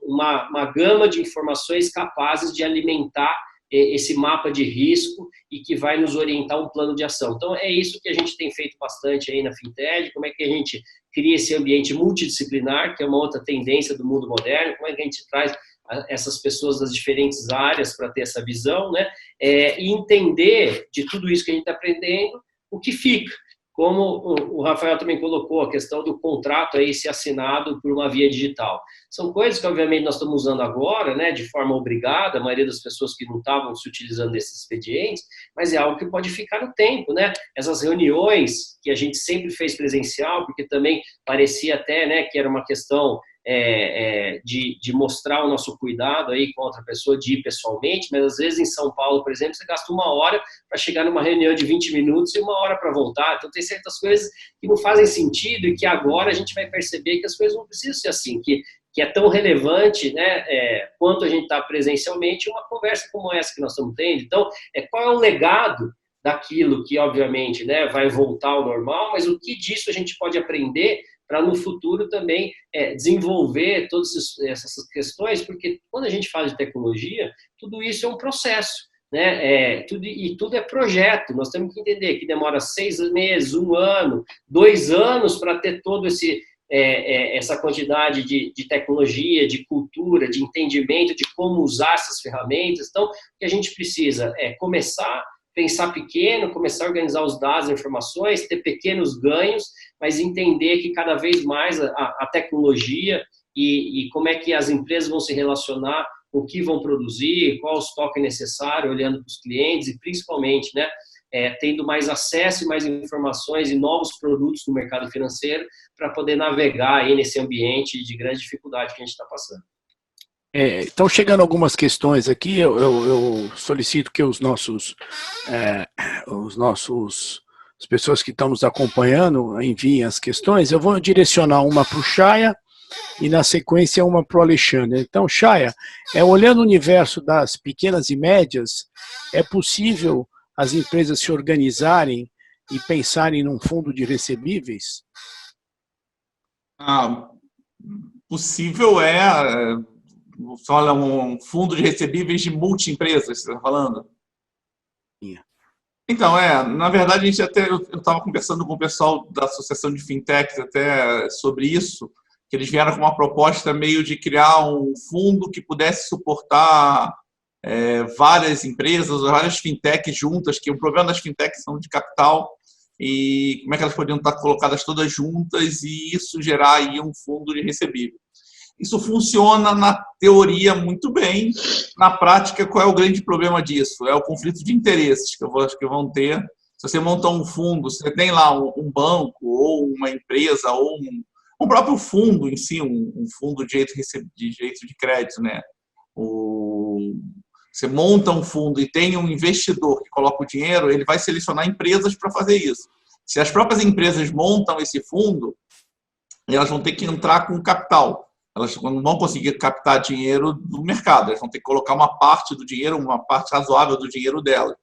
uma gama de informações capazes de alimentar esse mapa de risco e que vai nos orientar um plano de ação. Então, é isso que a gente tem feito bastante aí na Finted, como é que a gente cria esse ambiente multidisciplinar, que é uma outra tendência do mundo moderno, como é que a gente traz essas pessoas das diferentes áreas para ter essa visão, né? E entender de tudo isso que a gente está aprendendo, o que fica. Como o Rafael também colocou, a questão do contrato aí ser assinado por uma via digital. São coisas que, obviamente, nós estamos usando agora, né, de forma obrigada, a maioria das pessoas que não estavam se utilizando desses expedientes, mas é algo que pode ficar no tempo, né? Essas reuniões que a gente sempre fez presencial, porque também parecia até, né, que era uma questão de mostrar o nosso cuidado aí com outra pessoa, de ir pessoalmente, mas às vezes em São Paulo, por exemplo, você gasta 1 hora para chegar numa reunião de 20 minutos e 1 hora para voltar. Então tem certas coisas que não fazem sentido e que agora a gente vai perceber que as coisas não precisam ser assim, que é tão relevante, né, quanto a gente está presencialmente, uma conversa como essa que nós estamos tendo. Então, qual é o legado daquilo que, obviamente, né, vai voltar ao normal, mas o que disso a gente pode aprender para no futuro também desenvolver todas essas questões, porque quando a gente fala de tecnologia, tudo isso é um processo, né? Tudo é projeto. Nós temos que entender que demora 6 meses, 1 ano, 2 anos para ter todo essa quantidade de tecnologia, de cultura, de entendimento de como usar essas ferramentas. Então, o que a gente precisa é começar, pensar pequeno, começar a organizar os dados, as informações, ter pequenos ganhos, mas entender que cada vez mais a tecnologia e como é que as empresas vão se relacionar, o que vão produzir, qual o estoque necessário, olhando para os clientes e principalmente, né, tendo mais acesso e mais informações e novos produtos no mercado financeiro para poder navegar aí nesse ambiente de grande dificuldade que a gente está passando. Estão chegando algumas questões aqui, eu solicito que as pessoas que estão nos acompanhando enviem as questões. Eu vou direcionar uma para o Chaya e na sequência uma para o Alexandre. Então, Chaya, olhando o universo das pequenas e médias, é possível as empresas se organizarem e pensarem num fundo de recebíveis? Possível fala um fundo de recebíveis de multi-empresas, você está falando? Então, na verdade, eu estava conversando com o pessoal da Associação de Fintechs até sobre isso, que eles vieram com uma proposta meio de criar um fundo que pudesse suportar várias empresas, várias fintechs juntas, que o problema das fintechs são de capital, e como é que elas poderiam estar colocadas todas juntas e isso gerar aí um fundo de recebível. Isso funciona na teoria muito bem, na prática qual é o grande problema disso? É o conflito de interesses que eu acho que vão ter Se você monta um fundo, você tem lá um banco, ou uma empresa, ou um próprio fundo em si, um fundo de direito de crédito, né? Você monta um fundo e tem um investidor que coloca o dinheiro, ele vai selecionar empresas para fazer isso. Se as próprias empresas montam esse fundo, elas vão ter que entrar com capital. Elas não vão conseguir captar dinheiro do mercado, elas vão ter que colocar uma parte do dinheiro, uma parte razoável do dinheiro delas.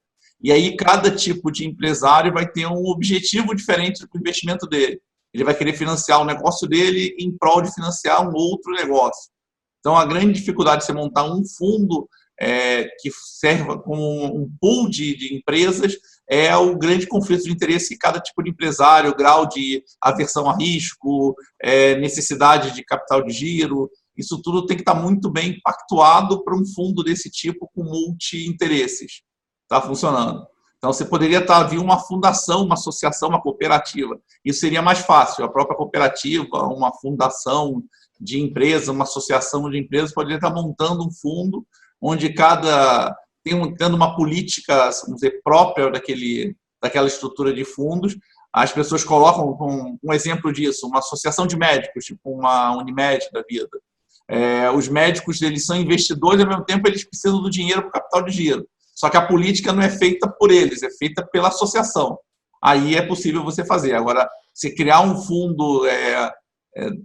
E aí cada tipo de empresário vai ter um objetivo diferente do investimento dele. Ele vai querer financiar o negócio dele em prol de financiar um outro negócio. Então, a grande dificuldade de você montar um fundo que serva como um pool de empresas é o grande conflito de interesse que cada tipo de empresário, grau de aversão a risco, necessidade de capital de giro, isso tudo tem que estar muito bem pactuado para um fundo desse tipo com multi-interesses. Está funcionando. Então, você poderia vir uma fundação, uma associação, uma cooperativa. Isso seria mais fácil. A própria cooperativa, uma fundação de empresa, uma associação de empresas, poderia estar montando um fundo onde tendo uma política, vamos dizer, própria daquela estrutura de fundos. As pessoas colocam, um exemplo disso, uma associação de médicos, tipo uma Unimed da vida. Os médicos, eles são investidores, ao mesmo tempo eles precisam do dinheiro para o capital de giro. Só que a política não é feita por eles, é feita pela associação. Aí é possível você fazer. Agora, se criar um fundo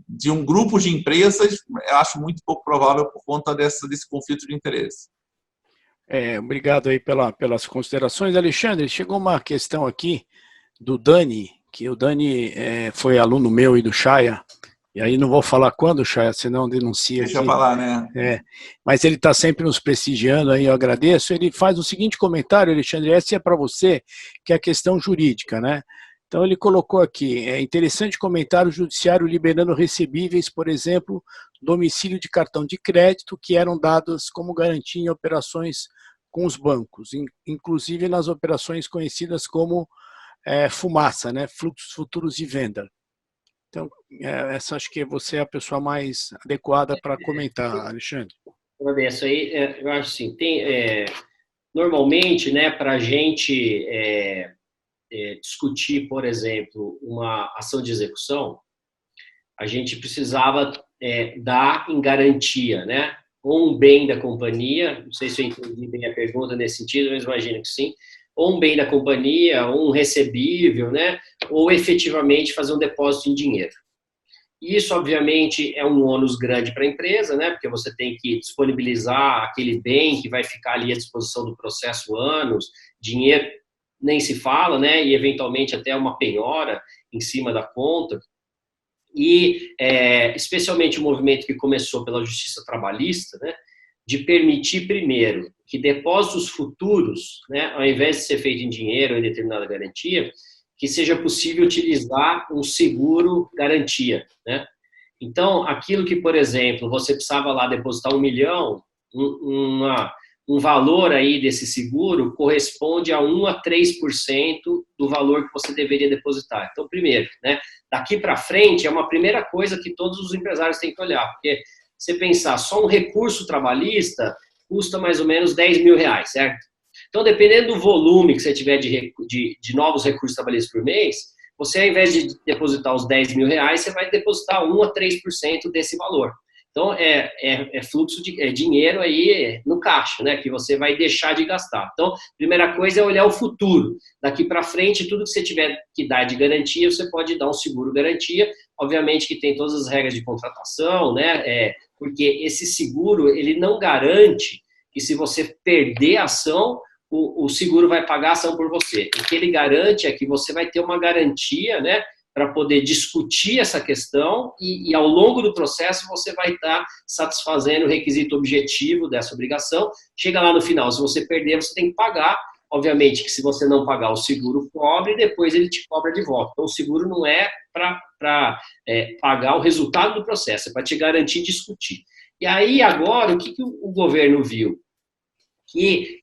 de um grupo de empresas, eu acho muito pouco provável por conta desse conflito de interesse. Obrigado aí pelas considerações. Alexandre, chegou uma questão aqui do Dani, que o Dani foi aluno meu e do Chaya, e aí não vou falar quando, Chaya, senão denuncia. Deixa eu falar, né? Mas ele está sempre nos prestigiando, aí eu agradeço. Ele faz o seguinte comentário, Alexandre, essa é para você, que é a questão jurídica, né? Então ele colocou aqui, é interessante comentar o judiciário liberando recebíveis, por exemplo, domicílio de cartão de crédito que eram dados como garantia em operações com os bancos, inclusive nas operações conhecidas como fumaça, né? Fluxos futuros de venda. Então, essa acho que você é a pessoa mais adequada para comentar, Alexandre. Agradeço aí. Eu acho assim, normalmente, né, para a gente discutir, por exemplo, uma ação de execução, a gente precisava dar em garantia, né, ou um bem da companhia, não sei se eu entendi bem a pergunta nesse sentido, mas imagino que sim, ou um bem da companhia, ou um recebível, né, ou efetivamente fazer um depósito em dinheiro. Isso, obviamente, é um ônus grande para a empresa, né, porque você tem que disponibilizar aquele bem que vai ficar ali à disposição do processo anos, dinheiro nem se fala, né, e eventualmente até uma penhora em cima da conta. E, especialmente o movimento que começou pela Justiça Trabalhista, né, de permitir, primeiro, que depósitos futuros, né, ao invés de ser feito em dinheiro ou em determinada garantia, que seja possível utilizar um seguro garantia, né? Então, aquilo que, por exemplo, você precisava lá depositar 1 milhão, um valor aí desse seguro corresponde a 1 a 3% do valor que você deveria depositar. Então, primeiro, né, daqui para frente é uma primeira coisa que todos os empresários têm que olhar, porque você pensar só um recurso trabalhista custa mais ou menos R$10 mil, certo? Então, dependendo do volume que você tiver de novos recursos trabalhistas por mês, você, ao invés de depositar os R$10 mil, você vai depositar 1 a 3% desse valor. Então, é fluxo de dinheiro aí no caixa, né, que você vai deixar de gastar. Então, primeira coisa é olhar o futuro. Daqui para frente, tudo que você tiver que dar de garantia, você pode dar um seguro garantia. Obviamente que tem todas as regras de contratação, né, porque esse seguro, ele não garante que se você perder a ação, o seguro vai pagar a ação por você. O que ele garante é que você vai ter uma garantia, né, para poder discutir essa questão e ao longo do processo você vai estar satisfazendo o requisito objetivo dessa obrigação. Chega lá no final, se você perder, você tem que pagar. Obviamente que se você não pagar, o seguro cobre e depois ele te cobra de volta. Então, o seguro não é para pagar o resultado do processo, é para te garantir discutir. E aí, agora, o que o governo viu? Que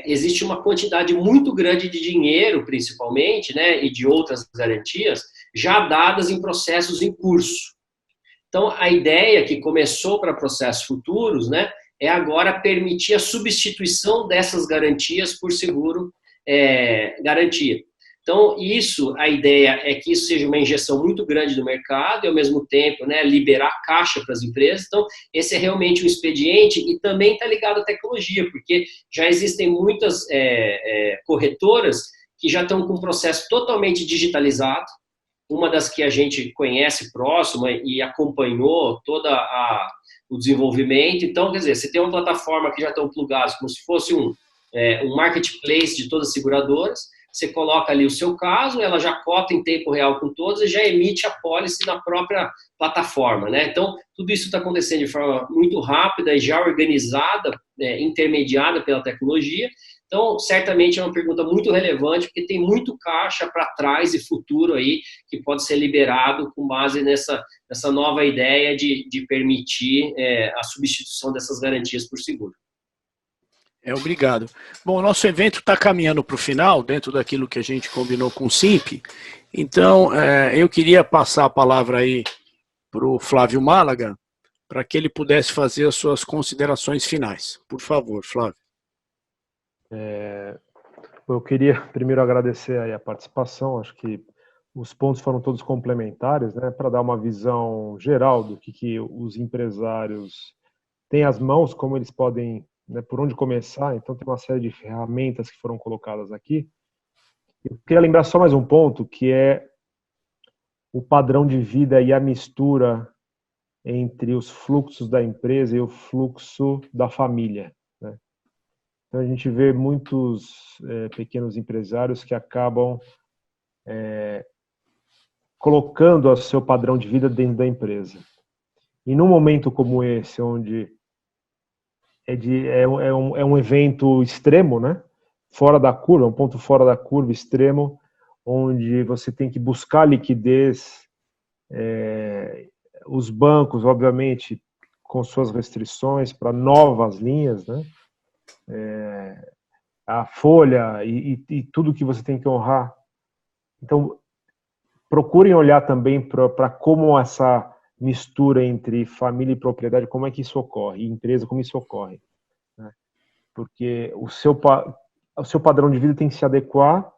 existe uma quantidade muito grande de dinheiro, principalmente, né, e de outras garantias, já dadas em processos em curso. Então, a ideia que começou para processos futuros, né, é agora permitir a substituição dessas garantias por seguro garantia. Então, a ideia é que isso seja uma injeção muito grande do mercado e, ao mesmo tempo, né, liberar caixa para as empresas. Então, esse é realmente um expediente e também está ligado à tecnologia, porque já existem muitas corretoras que já estão com um processo totalmente digitalizado. Uma das que a gente conhece próxima e acompanhou todo o desenvolvimento. Então, quer dizer, você tem uma plataforma que já estão plugados, como se fosse um marketplace de todas as seguradoras. Você coloca ali o seu caso, ela já cota em tempo real com todos e já emite a pólice na própria plataforma, né? Então, tudo isso está acontecendo de forma muito rápida e já organizada, intermediada pela tecnologia. Então, certamente é uma pergunta muito relevante, porque tem muito caixa para trás e futuro aí que pode ser liberado com base nessa nova ideia de permitir a substituição dessas garantias por seguro. Obrigado. Bom, o nosso evento está caminhando para o final, dentro daquilo que a gente combinou com o SIMP. Então, eu queria passar a palavra aí para o Flávio Málaga, para que ele pudesse fazer as suas considerações finais. Por favor, Flávio. Eu queria primeiro agradecer aí a participação, acho que os pontos foram todos complementares, né, para dar uma visão geral do que os empresários têm às mãos, como eles podem, né, por onde começar. Então tem uma série de ferramentas que foram colocadas aqui. Eu queria lembrar só mais um ponto, que é o padrão de vida e a mistura entre os fluxos da empresa e o fluxo da família, né? Então a gente vê muitos pequenos empresários que acabam colocando o seu padrão de vida dentro da empresa. E num momento como esse, onde é um evento extremo, né? Fora da curva, um ponto fora da curva extremo, onde você tem que buscar liquidez, os bancos, obviamente, com suas restrições para novas linhas, né? A folha e tudo que você tem que honrar. Então, procurem olhar também para como essa mistura entre família e propriedade, como é que isso ocorre, e empresa, como isso ocorre, né? Porque o seu padrão de vida tem que se adequar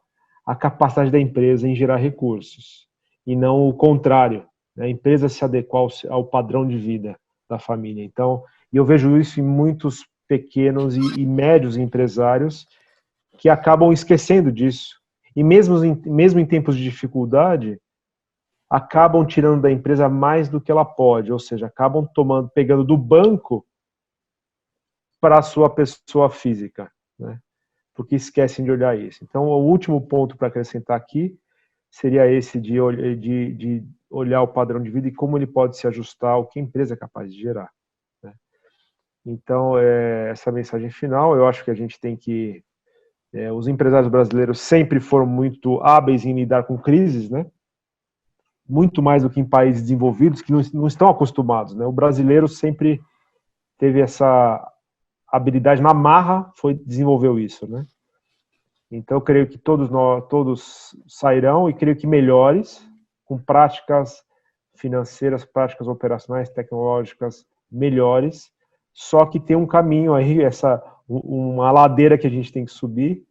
à capacidade da empresa em gerar recursos, e não o contrário, né? A empresa se adequar ao padrão de vida da família. Então, eu vejo isso em muitos pequenos e médios empresários que acabam esquecendo disso. E mesmo em tempos de dificuldade, acabam tirando da empresa mais do que ela pode, ou seja, acabam pegando do banco para a sua pessoa física, né? Porque esquecem de olhar isso. Então, o último ponto para acrescentar aqui seria esse de olhar o padrão de vida e como ele pode se ajustar ao que a empresa é capaz de gerar, né? Então, essa mensagem final, eu acho que a gente tem que... os empresários brasileiros sempre foram muito hábeis em lidar com crises, né? Muito mais do que em países desenvolvidos que não estão acostumados, né? O brasileiro sempre teve essa habilidade, na marra, desenvolveu isso, né? Então, eu creio que todos sairão, e creio que melhores, com práticas financeiras, práticas operacionais, tecnológicas melhores, só que tem um caminho aí, uma ladeira que a gente tem que subir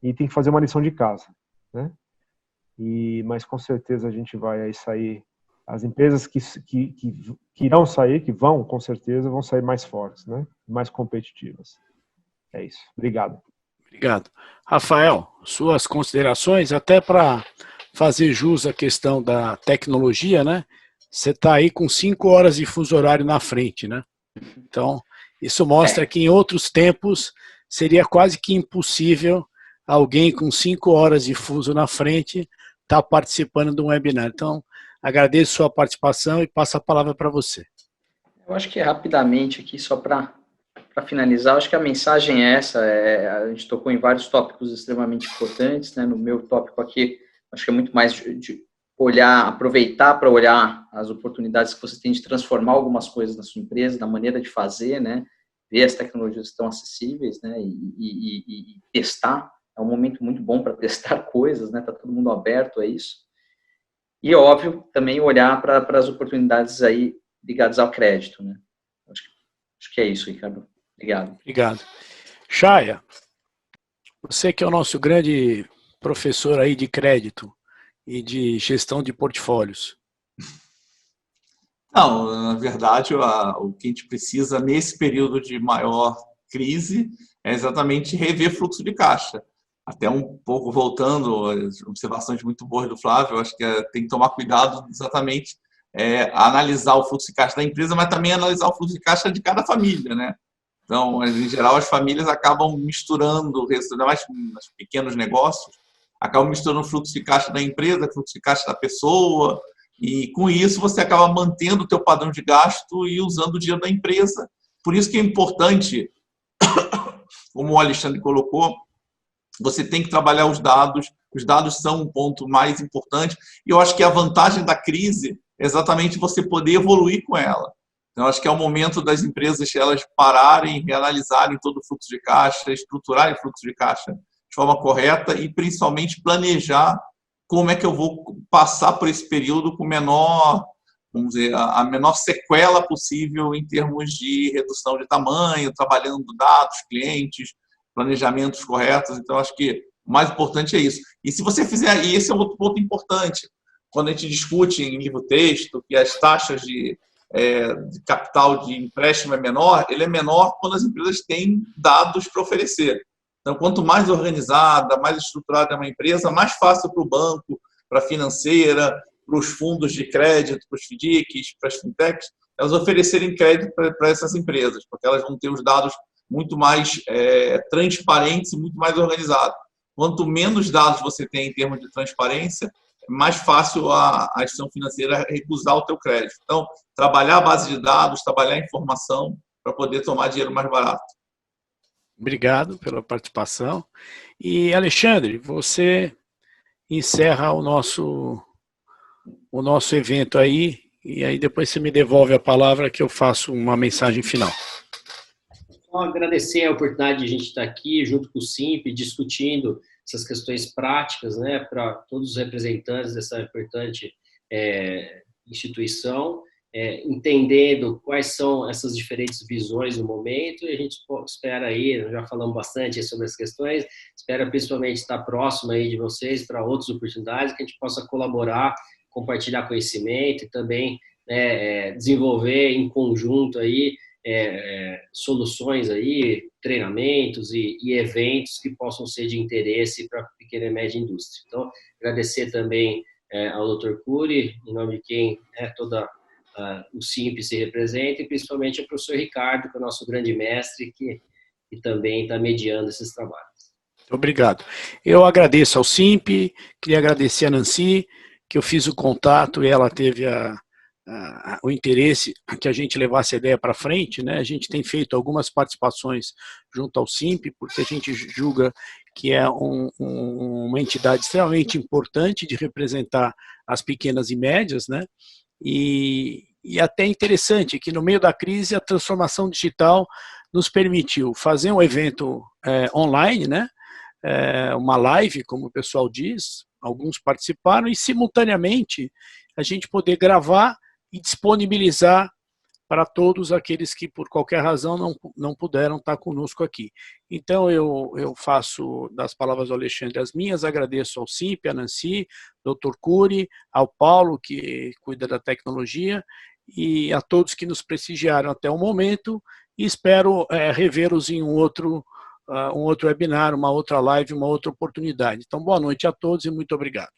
e tem que fazer uma lição de casa, né? Mas com certeza a gente vai aí sair, as empresas que irão sair, que vão, com certeza, vão sair mais fortes, né? Mais competitivas. É isso. Obrigado. Obrigado. Rafael, suas considerações, até para fazer jus à questão da tecnologia, né? Você está aí com 5 horas de fuso horário na frente, né? Então, isso mostra que em outros tempos seria quase que impossível alguém com 5 horas de fuso na frente estar participando de um webinar. Então, agradeço sua participação e passo a palavra para você. Eu acho que rapidamente aqui, só para finalizar, acho que a mensagem é essa, a gente tocou em vários tópicos extremamente importantes, né? No meu tópico aqui, acho que é muito mais de olhar, aproveitar para olhar as oportunidades que você tem de transformar algumas coisas na sua empresa, na maneira de fazer, né? Ver as tecnologias que estão acessíveis, né? E testar. É um momento muito bom para testar coisas, né? Tá todo mundo aberto a isso. E, óbvio, também olhar para as oportunidades aí ligadas ao crédito, né? Acho que é isso, Ricardo. Obrigado. Obrigado. Chaya, você que é o nosso grande professor aí de crédito e de gestão de portfólios. Não, na verdade, o que a gente precisa nesse período de maior crise é exatamente rever fluxo de caixa. Até um pouco voltando às observações muito boas do Flávio, acho que tem que tomar cuidado exatamente analisar o fluxo de caixa da empresa, mas também analisar o fluxo de caixa de cada família, né? Então, em geral, as famílias acabam misturando, ainda mais nos pequenos negócios, acabam misturando o fluxo de caixa da empresa, o fluxo de caixa da pessoa, e com isso você acaba mantendo o teu padrão de gasto e usando o dinheiro da empresa. Por isso que é importante, como o Alexandre colocou, você tem que trabalhar os dados são um ponto mais importante, e eu acho que a vantagem da crise é exatamente você poder evoluir com ela. Então, acho que é o momento das empresas elas pararem, reanalisarem todo o fluxo de caixa, estruturarem o fluxo de caixa de forma correta e, principalmente, planejar como é que eu vou passar por esse período com vamos dizer, a menor sequela possível em termos de redução de tamanho, trabalhando dados, clientes, planejamentos corretos. Então, acho que o mais importante é isso. E se você fizer, e esse é outro ponto importante, quando a gente discute em livro-texto que as taxas de capital de empréstimo é menor, ele é menor quando as empresas têm dados para oferecer. Então, quanto mais organizada, mais estruturada é uma empresa, mais fácil para o banco, para a financeira, para os fundos de crédito, para os FDICs, para as fintechs, elas oferecerem crédito para essas empresas, porque elas vão ter os dados muito mais transparentes e muito mais organizados. Quanto menos dados você tem em termos de transparência, mais fácil a instituição financeira recusar o teu crédito. Então, trabalhar a base de dados, trabalhar a informação para poder tomar dinheiro mais barato. Obrigado pela participação. E, Alexandre, você encerra o nosso evento aí, e aí depois você me devolve a palavra que eu faço uma mensagem final. Só agradecer a oportunidade de a gente estar aqui junto com o Simp, discutindo essas questões práticas, né, para todos os representantes dessa importante instituição, entendendo quais são essas diferentes visões do momento, e a gente espera aí, já falamos bastante sobre as questões, espera principalmente estar próximo aí de vocês para outras oportunidades, que a gente possa colaborar, compartilhar conhecimento e também desenvolver em conjunto aí soluções aí, treinamentos e eventos que possam ser de interesse para a pequena e média indústria. Então, agradecer também ao Dr. Cury, em nome de quem toda o Simp se representa, e principalmente ao professor Ricardo, que é o nosso grande mestre, que também está mediando esses trabalhos. Obrigado. Eu agradeço ao Simp, queria agradecer a Nancy, que eu fiz o contato e ela teve o interesse que a gente levasse a ideia para frente, né? A gente tem feito algumas participações junto ao Simp, porque a gente julga que é uma entidade extremamente importante de representar as pequenas e médias, né? E até interessante que no meio da crise a transformação digital nos permitiu fazer um evento online, né? Uma live, como o pessoal diz, alguns participaram, e simultaneamente a gente poder gravar e disponibilizar para todos aqueles que por qualquer razão não puderam estar conosco aqui. Então eu faço das palavras do Alexandre as minhas, agradeço ao Simp, a Nancy, Dr. Cury, ao Paulo, que cuida da tecnologia, e a todos que nos prestigiaram até o momento, e espero revê-los em um outro webinar, uma outra live, uma outra oportunidade. Então, boa noite a todos e muito obrigado.